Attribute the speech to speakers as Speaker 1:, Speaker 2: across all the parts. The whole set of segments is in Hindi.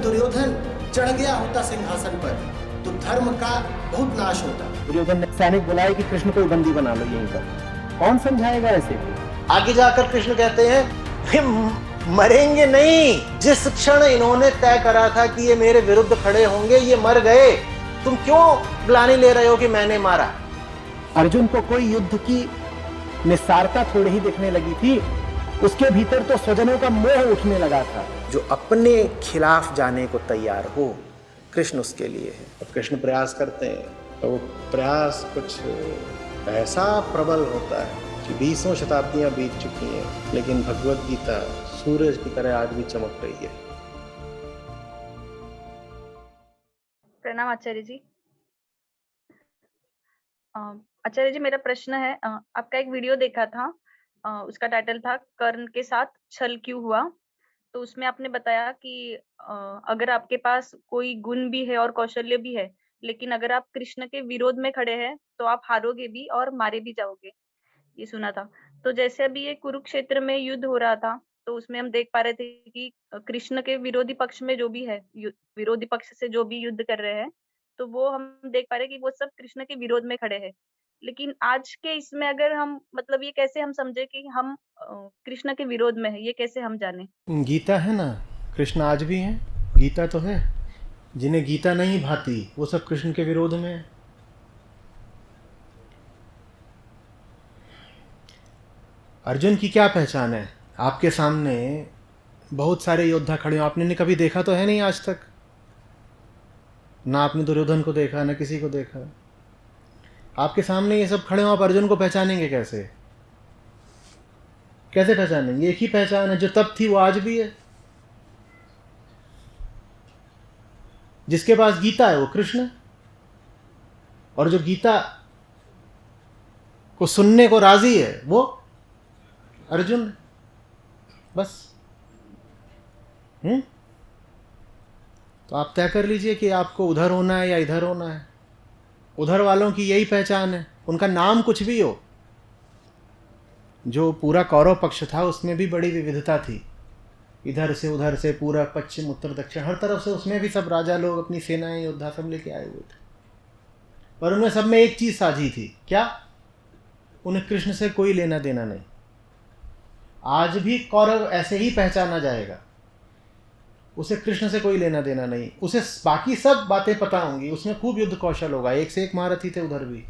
Speaker 1: दुर्योधन चढ़ गया होता सिंहासन पर तो धर्म का बहुत नाश होता।
Speaker 2: दुर्योधन ने सैनिक बुलाए कि कृष्ण को बंदी बना लो यहीं पर। कौन समझाएगा ऐसे?
Speaker 3: आगे जाकर कृष्ण कहते हैं वे मरेंगे नहीं। जिस क्षण इन्होंने तय करा था कि ये मेरे विरुद्ध खड़े होंगे, ये मर गए। तुम क्यों ग्लानि ले रहे हो कि मैंने मारा?
Speaker 2: अर्जुन को कोई युद्ध की निस्सारता थोड़ी ही दिखने लगी थी, उसके भीतर तो स्वजनों का मोह उठने लगा था।
Speaker 3: जो अपने खिलाफ जाने को तैयार हो, कृष्ण उसके लिए है। अब कृष्ण प्रयास करते हैं तो वो प्रयास कुछ ऐसा प्रबल होता है कि 20 शताब्दियां बीत चुकी हैं, लेकिन भगवत गीता सूरज की तरह आज भी चमक रही है।
Speaker 4: प्रणाम आचार्य जी। आचार्य जी, मेरा प्रश्न है, आपका एक वीडियो देखा था, उसका टाइटल था कर्ण के साथ छल क्यों हुआ। तो उसमें आपने बताया कि अगर आपके पास कोई गुण भी है और कौशल्य भी है, लेकिन अगर आप कृष्ण के विरोध में खड़े हैं तो आप हारोगे भी और मारे भी जाओगे, ये सुना था। तो जैसे अभी ये कुरुक्षेत्र में युद्ध हो रहा था, तो उसमें हम देख पा रहे थे कि कृष्ण के विरोधी पक्ष में जो भी है, विरोधी पक्ष से जो भी युद्ध कर रहे हैं, तो वो हम देख पा रहे हैं कि वो सब कृष्ण के विरोध में खड़े हैं। लेकिन आज के इसमें अगर हम मतलब ये कैसे हम समझे कि हम कृष्ण के विरोध में है, ये कैसे हम जाने?
Speaker 3: गीता है ना, कृष्ण आज भी है, गीता तो है। जिन्हें गीता नहीं भाती वो सब कृष्ण के विरोध में है। अर्जुन की क्या पहचान है? आपके सामने बहुत सारे योद्धा खड़े हो, आपने कभी देखा तो है नहीं आज तक। ना आपने दुर्योधन को देखा, ना किसी को देखा। आपके सामने ये सब खड़े हो, आप अर्जुन को पहचानेंगे कैसे? कैसे पहचानेंगे? एक ही पहचान है, जो तब थी वो आज भी है। जिसके पास गीता है वो कृष्ण है, और जो गीता को सुनने को राजी है वो अर्जुन है। बस। तो आप तय कर लीजिए कि आपको उधर होना है या इधर होना है। उधर वालों की यही पहचान है, उनका नाम कुछ भी हो। जो पूरा कौरव पक्ष था उसमें भी बड़ी विविधता थी, इधर से उधर से, पूरा पश्चिम उत्तर दक्षिण हर तरफ से। उसमें भी सब राजा लोग अपनी सेनाएं योद्धा सब लेके आए हुए थे, पर उनमें सब में एक चीज साझी थी। क्या? उन्हें कृष्ण से कोई लेना देना नहीं। आज भी कौरव ऐसे ही पहचाना जाएगा, उसे कृष्ण से कोई लेना देना नहीं। उसे बाकी सब बातें पता होंगी, उसमें खूब युद्ध कौशल होगा, एक से एक महारथी थे उधर भी।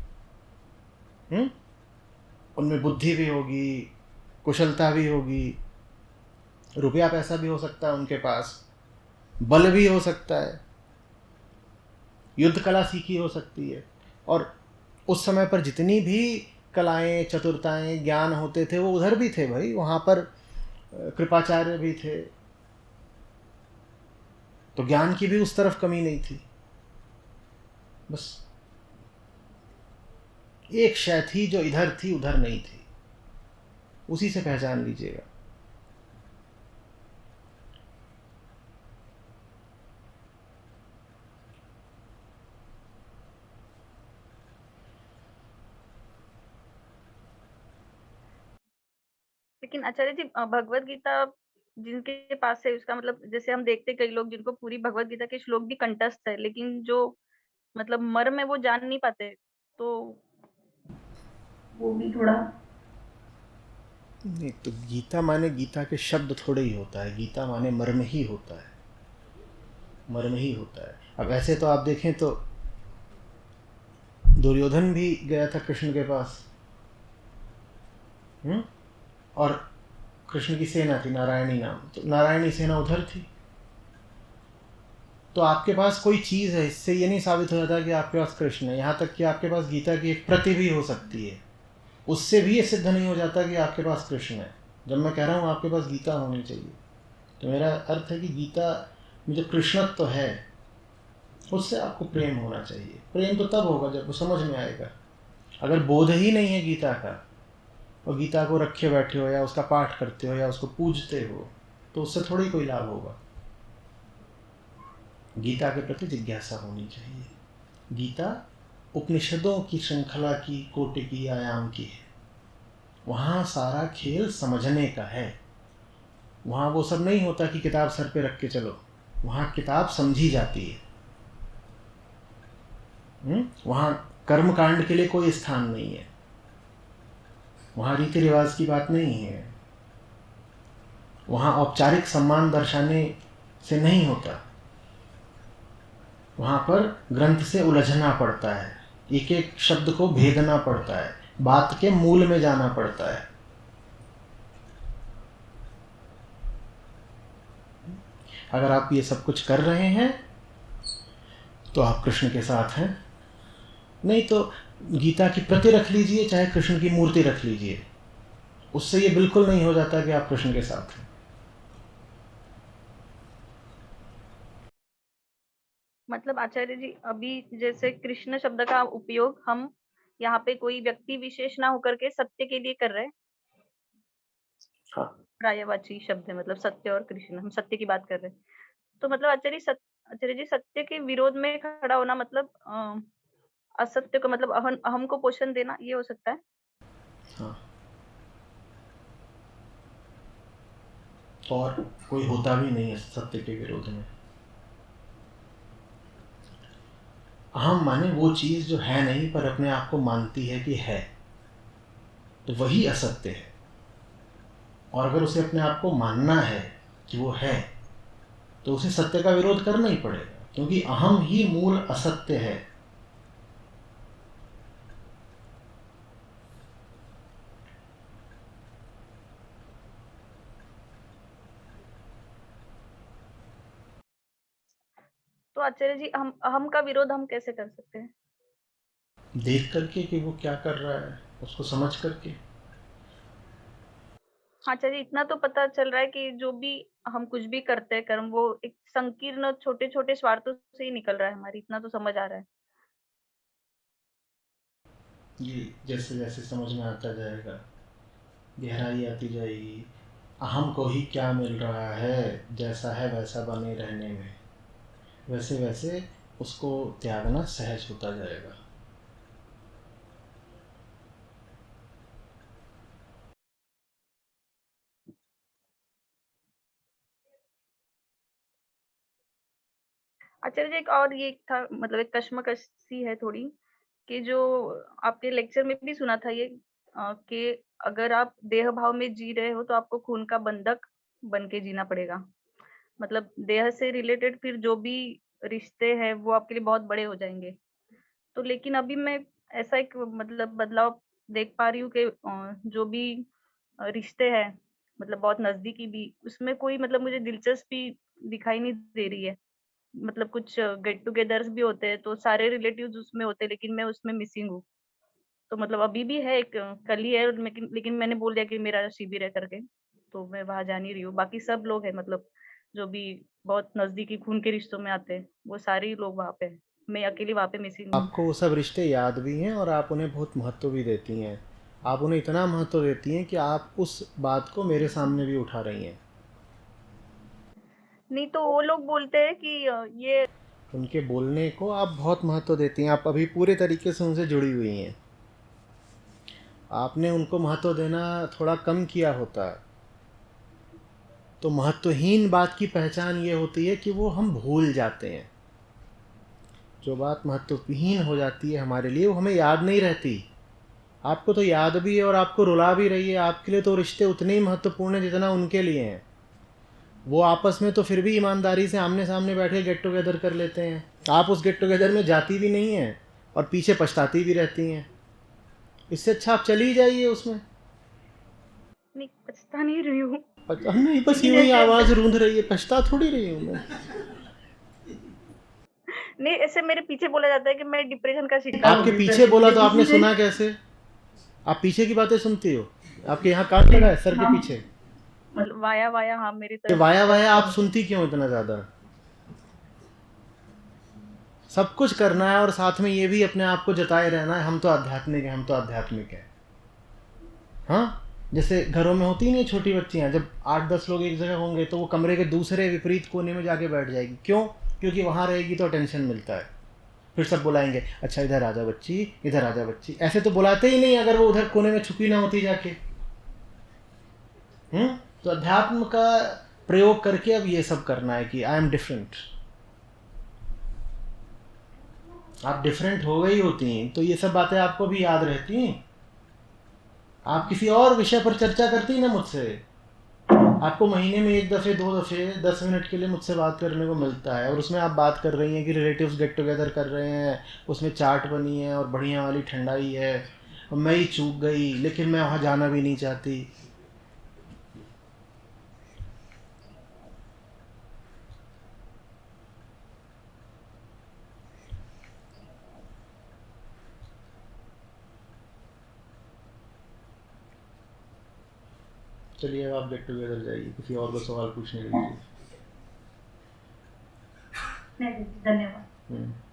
Speaker 3: उनमें बुद्धि भी होगी, कुशलता भी होगी, रुपया पैसा भी हो सकता है उनके पास, बल भी हो सकता है, युद्ध कला सीखी हो सकती है। और उस समय पर जितनी भी कलाएं, चतुरताएं, ज्ञान होते थे वो उधर भी थे भाई। वहाँ पर कृपाचार्य भी थे, तो ज्ञान की भी उस तरफ कमी नहीं थी। बस एक शय थी जो इधर थी उधर नहीं थी, उसी से पहचान लीजिएगा।
Speaker 4: लेकिन आचार्य जी, भगवत गीता जिनके पास है, उसका मतलब जैसे हम देखते कई लोग जिनको पूरी भगवत गीता के श्लोक भी कंठस्थ है, लेकिन जो मतलब मर्म है वो जान नहीं पाते, तो वो भी थोड़ा।
Speaker 3: नहीं तो गीता माने गीता के शब्द थोड़े ही होता है, गीता माने मर्म ही होता है, मर्म ही होता है। अब ऐसे तो आप देखें तो दुर्योधन भी गया था कृष्ण के पास, और कृष्ण की सेना थी नारायणी नाम, तो नारायणी सेना उधर थी। तो आपके पास कोई चीज़ है, इससे ये नहीं साबित हो जाता कि आपके पास कृष्ण है। यहाँ तक कि आपके पास गीता की एक प्रति भी हो सकती है, उससे भी ये सिद्ध नहीं हो जाता कि आपके पास कृष्ण है। जब मैं कह रहा हूँ आपके पास गीता होनी चाहिए, तो मेरा अर्थ है कि गीता में जो कृष्णत्व है उससे आपको प्रेम होना चाहिए। प्रेम तो तब होगा जब वो समझ में आएगा। अगर बोध ही नहीं है गीता का, और गीता को रखे बैठे हो या उसका पाठ करते हो या उसको पूजते हो, तो उससे थोड़ी कोई लाभ होगा। गीता के प्रति जिज्ञासा होनी चाहिए। गीता उपनिषदों की श्रृंखला की कोटि की आयाम की है। वहाँ सारा खेल समझने का है। वहाँ वो सब नहीं होता कि किताब सर पे रख के चलो। वहाँ किताब समझी जाती है। वहाँ कर्मकांड के लिए कोई स्थान नहीं है, वहाँ रीति रिवाज की बात नहीं है, वहाँ औपचारिक सम्मान दर्शाने से नहीं होता। वहाँ पर ग्रंथ से उलझना पड़ता है, एक एक शब्द को भेदना पड़ता है, बात के मूल में जाना पड़ता है। अगर आप ये सब कुछ कर रहे हैं तो आप कृष्ण के साथ हैं, नहीं तो गीता की प्रति रख लीजिए, चाहे कृष्ण की मूर्ति रख लीजिए, उससे ये बिल्कुल नहीं हो जाता कि आप कृष्ण के साथ हैं।
Speaker 4: मतलब आचार्य जी, अभी जैसे कृष्ण शब्द का उपयोग हम यहाँ पे कोई व्यक्ति विशेष ना होकर के सत्य के लिए कर रहे हैं।
Speaker 3: हाँ,
Speaker 4: पर्यायवाची शब्द है, मतलब सत्य और कृष्ण, हम सत्य की बात कर रहे हैं। तो मतलब आचार्य जी, सत्य के विरोध में खड़ा होना मतलब असत्य को, मतलब अहम को पोषण देना, ये हो सकता है।
Speaker 3: हाँ, और कोई होता भी नहीं है सत्य के विरोध में। अहम माने वो चीज जो है नहीं पर अपने आप को मानती है कि है, तो वही असत्य है। और अगर उसे अपने आप को मानना है कि वो है, तो उसे सत्य का विरोध करना ही पड़ेगा, क्योंकि अहम ही मूल असत्य है।
Speaker 4: तो आचार्य जी, हम अहम का विरोध हम कैसे कर सकते हैं?
Speaker 3: देख करके कि वो क्या कर रहा है, उसको समझ करके।
Speaker 4: आचार्य जी, इतना तो पता चल रहा है कि जो भी हम कुछ भी करते हैं कर्म, वो एक संकीर्ण छोटे छोटे स्वार्थों से ही निकल रहा है हमारी, इतना तो समझ आ रहा है।
Speaker 3: ये जैसे जैसे समझ में आता जाएगा, गहराई आती जाएगी। अहम को ही क्या मिल रहा है, जैसा है वैसा बने रहने में, वैसे वैसे उसको त्यागना सहज होता जाएगा।
Speaker 4: आचार्य जी, एक और ये था, मतलब एक कश्मकश सी है थोड़ी, कि जो आपके लेक्चर में भी सुना था ये, कि अगर आप देह भाव में जी रहे हो तो आपको खून का बंधक बन के जीना पड़ेगा। मतलब देह से रिलेटेड फिर जो भी रिश्ते हैं वो आपके लिए बहुत बड़े हो जाएंगे। तो लेकिन अभी मैं ऐसा एक मतलब बदलाव देख पा रही हूँ कि जो भी रिश्ते हैं, मतलब बहुत नजदीकी भी, उसमें कोई मतलब मुझे दिलचस्पी दिखाई नहीं दे रही है। मतलब कुछ गेट टुगेदर्स भी होते हैं तो सारे रिलेटिव्स उसमें होते हैं, लेकिन मैं उसमें मिसिंग हूँ। तो मतलब अभी भी है, एक कल ही है, लेकिन लेकिन मैंने बोल दिया कि मेरा शिविर है करके, तो मैं वहां जा नहीं रही हूँ। बाकी सब लोग हैं, मतलब जो भी बहुत नजदीकी खून के रिश्तों में आते हैं वो सारे ही लोग वहां पे हैं। मैं अकेली वहां पे मिसिंग हूँ।
Speaker 3: आपको वो सब रिश्ते याद भी हैं और आप उन्हें बहुत महत्व भी देती हैं। आप उन्हें इतना महत्व देती हैं कि आप उस बात को मेरे सामने भी उठा रही हैं।
Speaker 4: नहीं तो वो लोग बोलते हैं कि ये
Speaker 3: उनके बोलने को आप बहुत महत्व देती हैं, आप अभी पूरे तरीके से उनसे जुड़ी हुई हैं। आपने उनको महत्व देना थोड़ा कम किया होता। तो महत्वहीन बात की पहचान ये होती है कि वो हम भूल जाते हैं। जो बात महत्वहीन हो जाती है हमारे लिए, वो हमें याद नहीं रहती। आपको तो याद भी है और आपको रुला भी रही है। आपके लिए तो रिश्ते उतने ही महत्वपूर्ण हैं जितना उनके लिए हैं। वो आपस में तो फिर भी ईमानदारी से आमने सामने बैठ के गेट टुगेदर कर लेते हैं। आप उस गेट टुगेदर में जाती भी नहीं हैं और पीछे पछताती भी रहती हैं। इससे अच्छा आप चली जाइए उसमें।
Speaker 4: नहीं, पछता नहीं रही हूँ,
Speaker 3: नहीं, बस
Speaker 4: लेकिन
Speaker 3: यूं ही
Speaker 4: ऐसे
Speaker 3: आवाज़ रूंध रही है, पछता थोड़ी रही हूँ मैं।
Speaker 4: नहीं, ऐसे मेरे पीछे बोला जाता है कि मैं डिप्रेशन का शिकार
Speaker 3: आपके
Speaker 4: हूँ।
Speaker 3: पीछे बोला तो आपने सुना कैसे? आप पीछे की बातें सुनती हो? आपके यहाँ कान लगा है सर के पीछे?
Speaker 4: मतलब वाया वाया, हाँ, मेरी
Speaker 3: ये
Speaker 4: तरफ
Speaker 3: वाया वाया आप सुनती क्यों इतना ज़्यादा? सब कुछ करना है और साथ में ये भी अपने आप को जताए रहना है, हम तो आध्यात्मिक हैं, हम तो आध्यात्मिक हैं। हाँ, जैसे घरों में होती नहीं छोटी बच्चियाँ, जब 8-10 लोग एक जगह होंगे तो वो कमरे के दूसरे विपरीत कोने में जाके बैठ जाएगी। क्यों? क्योंकि वहाँ रहेगी तो अटेंशन मिलता है। फिर सब बुलाएंगे, अच्छा इधर आ जा बच्ची, इधर आ जा बच्ची। ऐसे तो बुलाते ही नहीं अगर वो उधर कोने में छुपी ना होती जाके। तो अध्यात्म का प्रयोग करके अब ये सब करना है कि आई एम डिफरेंट। आप डिफरेंट हो गई होती हैं तो ये सब बातें आपको भी याद रहती हैं। आप किसी और विषय पर चर्चा करती ना मुझसे, आपको महीने में 1 दफ़े 2 दफ़े 10 मिनट के लिए मुझसे बात करने को मिलता है, और उसमें आप बात कर रही हैं कि रिलेटिव्स गेट टुगेदर कर रहे हैं, उसमें चाट बनी है और बढ़िया वाली ठंडाई है, और मैं ही चूक गई लेकिन मैं वहाँ जाना भी नहीं चाहती। चलिए अब आप गेट टुगेदर जाइए, किसी और को सवाल पूछने के लिए।
Speaker 4: नहीं, धन्यवाद।